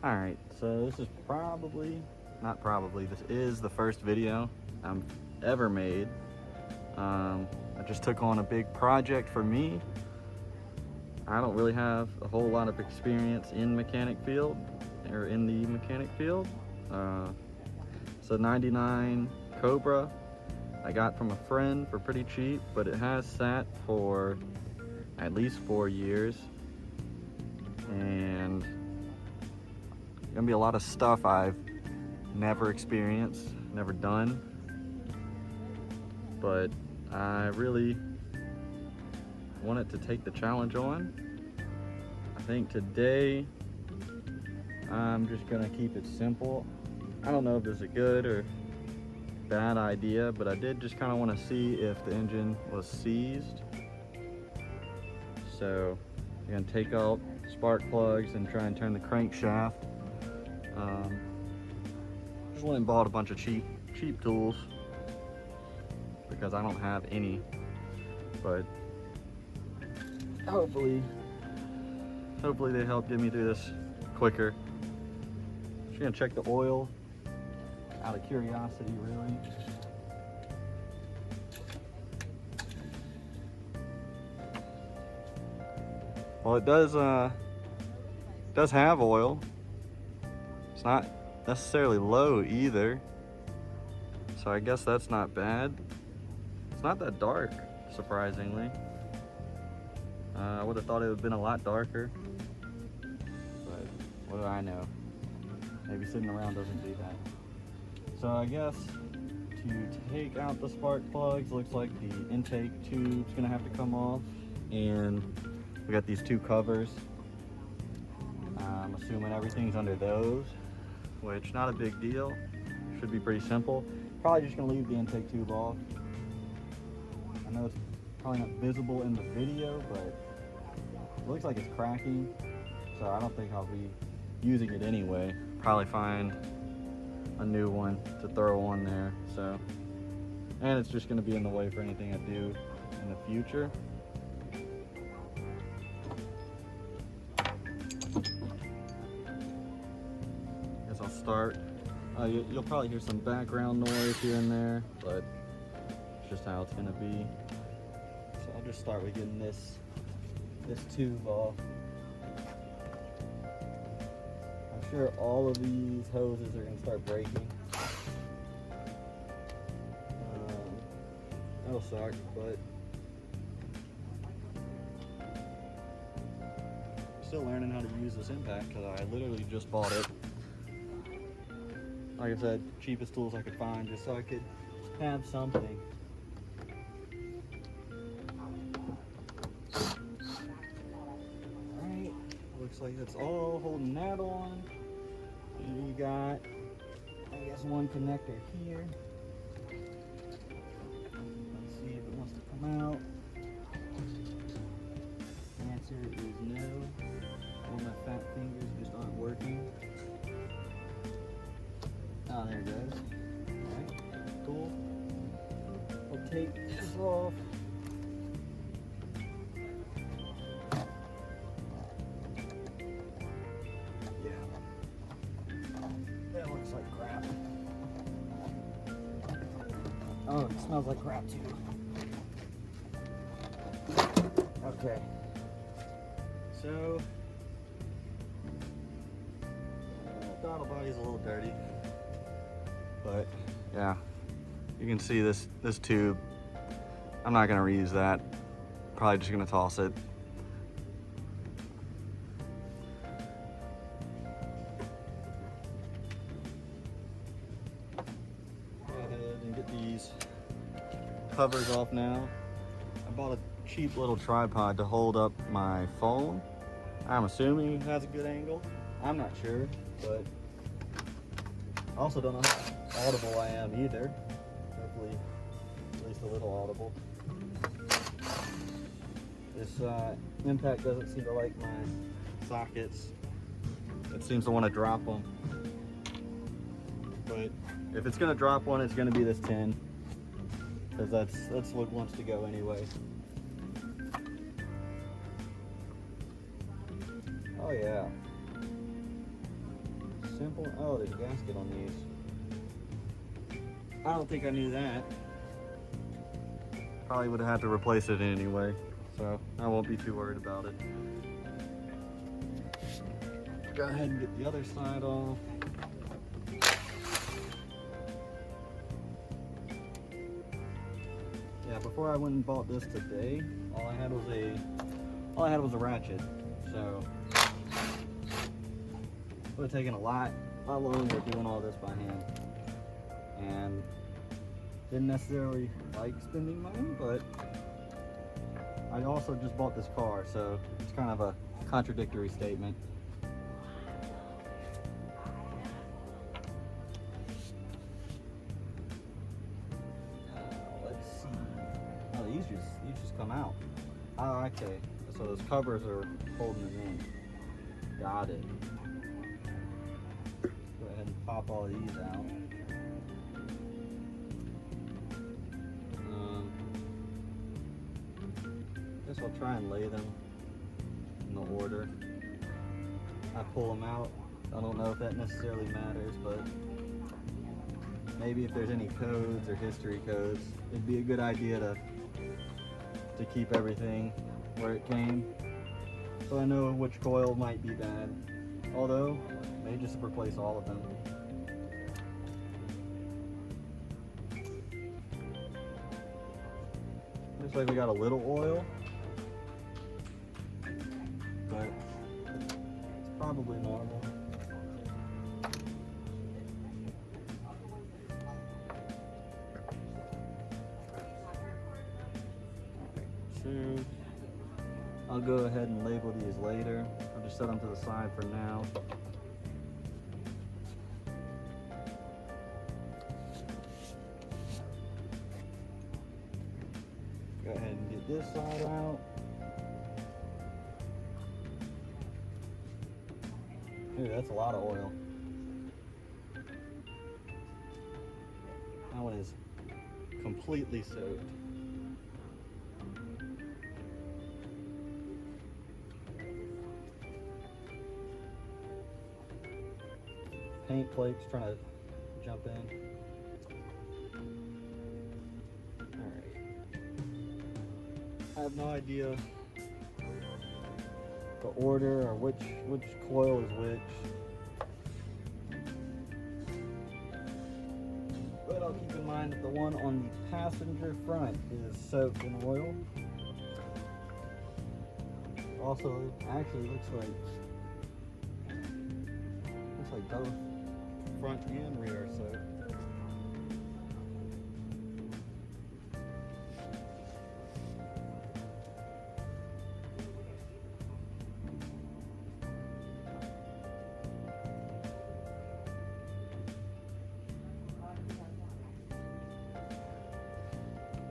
All right, so this is not probably, this is the first video I'm ever made. I just took on a big project for me. I don't really have a whole lot of experience in mechanic field or in the mechanic field. It's a 99 Cobra I got from a friend for pretty cheap, but it has sat for at least 4 years, and gonna be a lot of stuff I've never experienced, never done, but I really wanted to take the challenge on. I think today I'm just gonna keep it simple. I don't know if this is a good or bad idea, but I did just kind of want to see if the engine was seized. So I'm gonna take out spark plugs and try and turn the crankshaft. Just went and bought a bunch of cheap tools because I don't have any, but hopefully they help get me through this quicker. Just gonna check the oil out of curiosity, really. Well, it does have oil. It's not necessarily low either, so I guess that's not bad. It's not that dark, surprisingly. I would have thought it would have been a lot darker, but what do I know? Maybe sitting around doesn't do that. So I guess to take out the spark plugs, looks like the intake tube's gonna have to come off, and we got these two covers. I'm assuming everything's under those, which not a big deal. Should be pretty simple. Probably just gonna leave the intake tube off. I know it's probably not visible in the video, but it looks like it's cracking, so I don't think I'll be using it anyway. Probably find a new one to throw on there. So, and it's just gonna be in the way for anything I do in the future. Guess I'll start. You'll probably hear some background noise here and there, but it's just how it's gonna be. So I'll just start with getting this tube off. I'm sure all of these hoses are gonna start breaking. That'll suck, but I'm still learning how to use this impact because I literally just bought it. Like I said, cheapest tools I could find just so I could have something. Alright, looks like that's all holding that on. And you got, I guess, one connector here. Let's see if it wants to come out. The answer is no. All my fat fingers just aren't working. Oh, there it goes. Alright, cool. We'll take this off. Yeah. That looks like crap. Oh, it smells like crap too. Okay. So, throttle body's a little dirty. But yeah, you can see this tube. I'm not gonna reuse that. Probably just gonna toss it. Go ahead and get these covers off now. I bought a cheap little tripod to hold up my phone. I'm assuming it has a good angle. I'm not sure, but I also don't know how audible I am either. Hopefully, at least a little audible. This impact doesn't seem to like my sockets. It seems to want to drop them. But if it's gonna drop one, it's gonna be this tin, because that's what wants to go anyway. Oh yeah. simple. Oh, there's a gasket on these. I don't think I knew that. Probably would have had to replace it anyway, so I won't be too worried about it. Go ahead and get the other side off. Yeah, before I went and bought this today, all I had was a ratchet. So it would have taken a lot longer doing all this by hand. And didn't necessarily like spending money, but I also just bought this car, so it's kind of a contradictory statement. Let's see. Oh, these just come out. Oh, okay. So those covers are holding them in. Got it. Go ahead and pop all these out. Guess I'll try and lay them in the order I pull them out. I don't know if that necessarily matters, but maybe if there's any codes or history codes, it'd be a good idea to keep everything where it came, so I know which coil might be bad. Although, I may just replace all of them. Looks like we got a little oil, but it's probably normal. So I'll go ahead and label these later. I'll just set them to the side for now. Go ahead and get this side out. Ooh, that's a lot of oil. That one is completely soaked. Paint flakes trying to jump in. Alright. I have no idea the order or which coil is which. But I'll keep in mind that the one on the passenger front is soaked in oil. Also, it actually looks like both front and rear are soaked.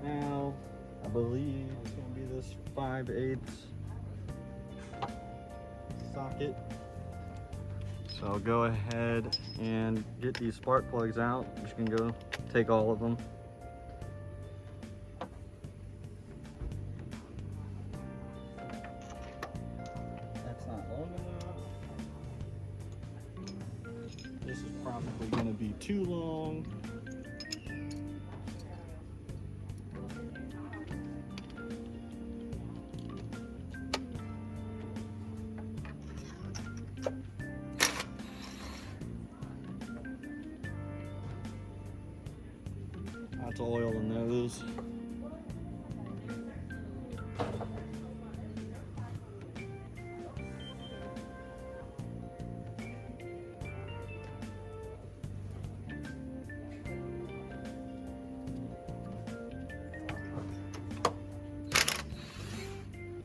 Now, I believe it's going to be this 5/8 socket. So I'll go ahead and get these spark plugs out. I'm just going to go take all of them. That's not long enough. This is probably going to be too long. To oil the nose.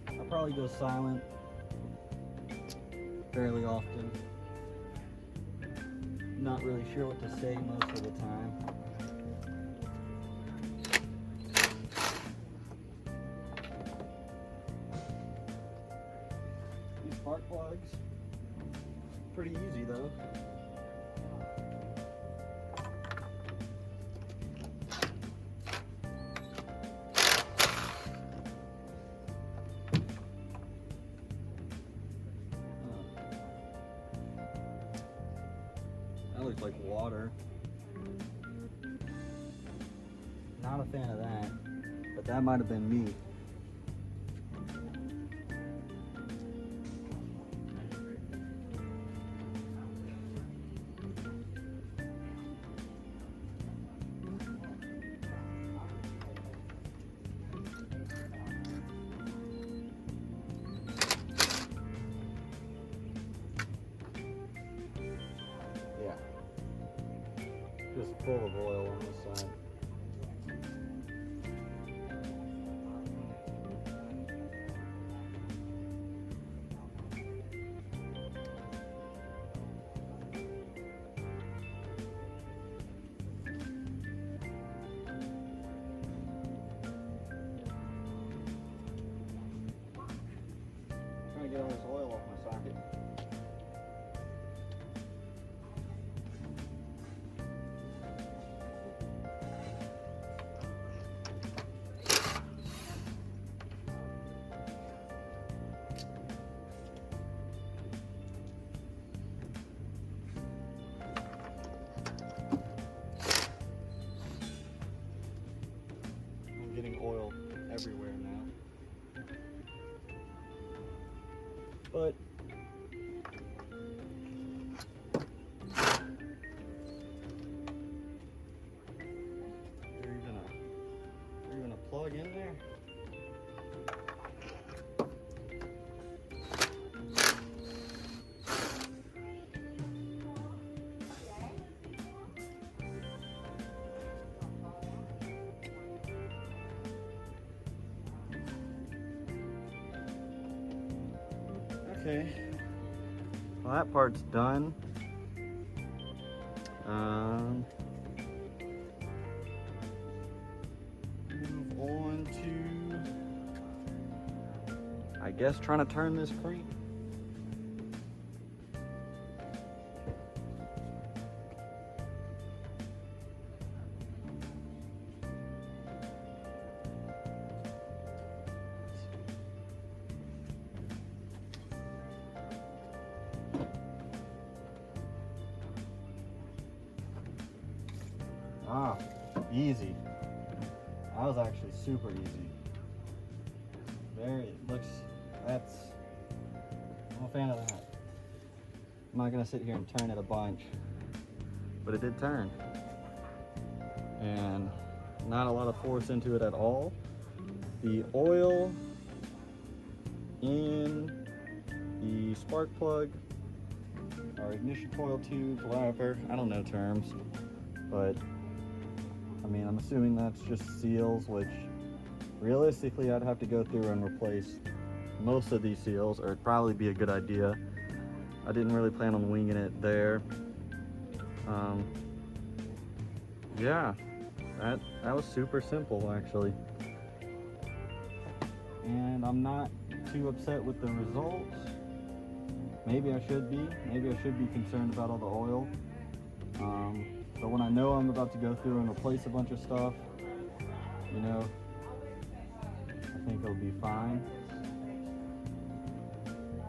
I'll probably go silent fairly often. Not really sure what to say most of the time. Spark plugs. Pretty easy though. looks like water. Not a fan of that, but that might have been me. Yeah, just full of oil on this side. Trying to get all this oil off my socket. I'm getting oil everywhere now. But you're gonna plug in there. Okay, well that part's done. Move on to, I guess, trying to turn this crank. Ah, easy. That was actually super easy. It looks, I'm a fan of that. I'm not gonna sit here and turn it a bunch, but it did turn. And not a lot of force into it at all. The oil in the spark plug, or ignition coil tubes, whatever, I don't know terms, but I mean, I'm assuming that's just seals, which realistically I'd have to go through and replace most of these seals, or it'd probably be a good idea. I didn't really plan on winging it there. Yeah, that was super simple actually. And I'm not too upset with the results. Maybe I should be. Maybe I should be concerned about all the oil. But when I know I'm about to go through and replace a bunch of stuff, you know, I think it'll be fine.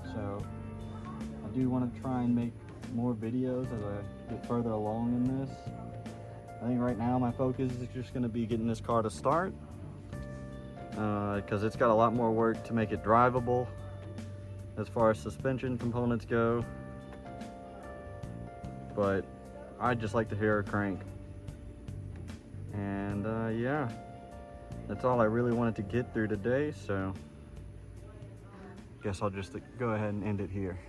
So I do want to try and make more videos as I get further along in this. I think right now my focus is just going to be getting this car to start, because it's got a lot more work to make it drivable as far as suspension components go. But I'd just like to hear her crank. And yeah, that's all I really wanted to get through today, so guess I'll just go ahead and end it here.